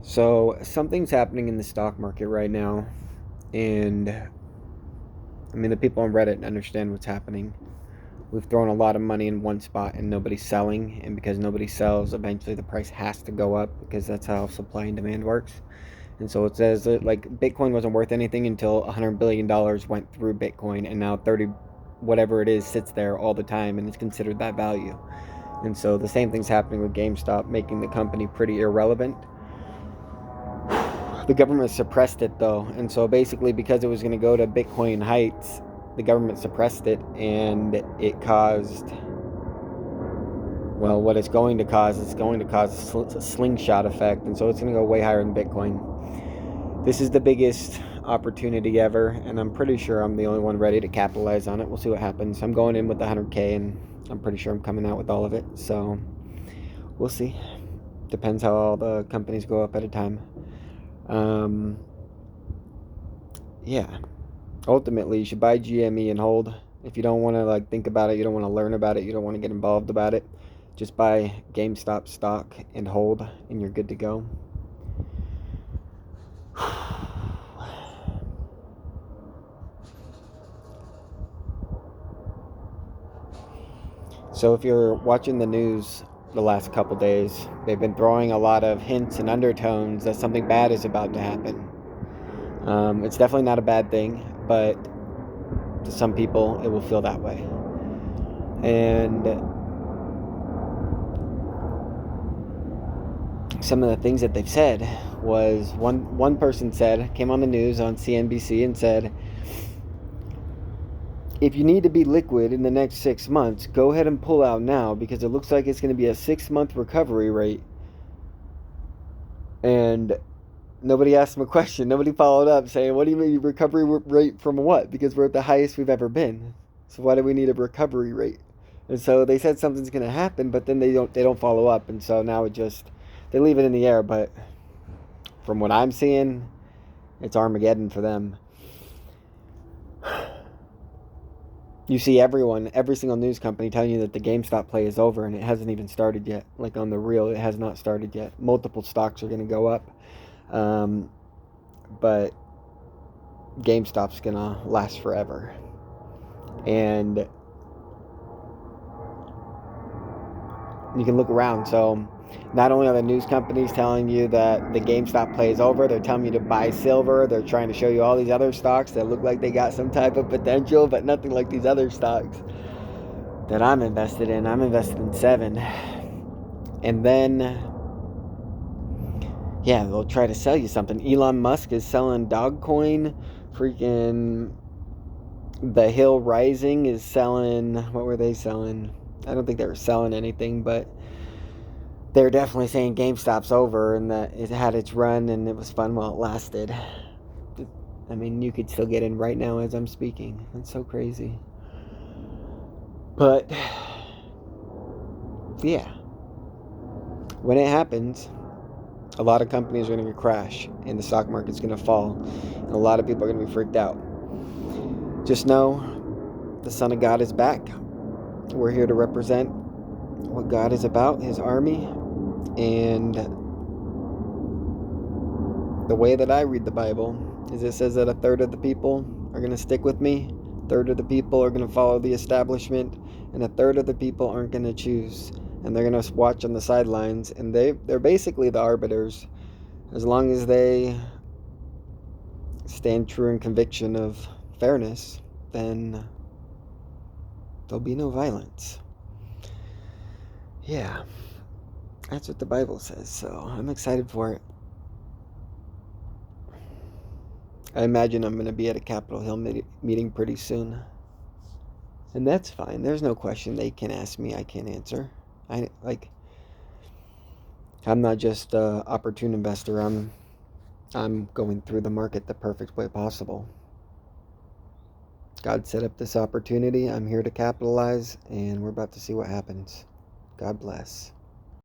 So something's happening in the stock market right now, and I mean the people on Reddit understand what's happening. We've thrown a lot of money in one spot and nobody's selling, and because nobody sells, eventually the price has to go up because that's how supply and demand works. And so it says that like Bitcoin wasn't worth anything until $100 billion went through Bitcoin, and now 30 whatever it is sits there all the time and it's considered that value. And so the same thing's happening with GameStop, making the company pretty irrelevant. The government suppressed it though, and so basically because it was going to go to Bitcoin heights, the government suppressed it, and it caused, well, what it's going to cause is going to cause a slingshot effect, and so it's going to go way higher than Bitcoin. This is the biggest opportunity ever, and I'm pretty sure I'm the only one ready to capitalize on it. We'll see what happens. I'm going in with 100K, and I'm pretty sure I'm coming out with all of it, so we'll see. Depends how all the companies go up at a time. Um, yeah. Ultimately, you should buy GME and hold. If you don't want to like think about it, you don't want to learn about it, you don't want to get involved about it, just buy GameStop stock and hold, and you're good to go. So if you're watching the news the last couple days, they've been throwing a lot of hints and undertones that something bad is about to happen. It's definitely not a bad thing, but to some people, it will feel that way. And some of the things that they've said was one person came on the news on CNBC and said, if you need to be liquid in the next 6 months, go ahead and pull out now because it looks like it's going to be a 6-month recovery rate. And nobody asked him a question. Nobody followed up saying, what do you mean recovery rate from what? Because we're at the highest we've ever been. So why do we need a recovery rate? And so they said something's going to happen, but then they don't follow up. And so now they leave it in the air. But from what I'm seeing, it's Armageddon for them. You see every single news company telling you that the GameStop play is over, and it hasn't even started yet. Like on the real, it has not started yet. Multiple stocks are going to go up. But GameStop's going to last forever. And you can look around. So not only are the news companies telling you that the GameStop play is over, they're telling you to buy silver. They're trying to show you all these other stocks that look like they got some type of potential, but nothing like these other stocks that I'm invested in. I'm invested in 7. And then, yeah, they'll try to sell you something. Elon Musk is selling Dogecoin. Freaking The Hill Rising is selling, what were they selling? I don't think they were selling anything, but they're definitely saying GameStop's over and that it had its run and it was fun while it lasted. I mean, you could still get in right now as I'm speaking. It's so crazy. But, yeah. When it happens, a lot of companies are going to crash and the stock market's going to fall. And a lot of people are going to be freaked out. Just know the Son of God is back. We're here to represent what God is about, His army. And the way that I read the Bible is it says that a third of the people are going to stick with me, a third of the people are going to follow the establishment, and a third of the people aren't going to choose. And they're going to watch on the sidelines, and they're basically the arbiters. As long as they stand true in conviction of fairness, then there'll be no violence. Yeah, that's what the Bible says, so I'm excited for it. I imagine I'm going to be at a Capitol Hill meeting pretty soon. And that's fine. There's no question they can ask me, I can't answer. I'm not just an opportune investor. I'm going through the market the perfect way possible. God set up this opportunity. I'm here to capitalize, and we're about to see what happens. God bless.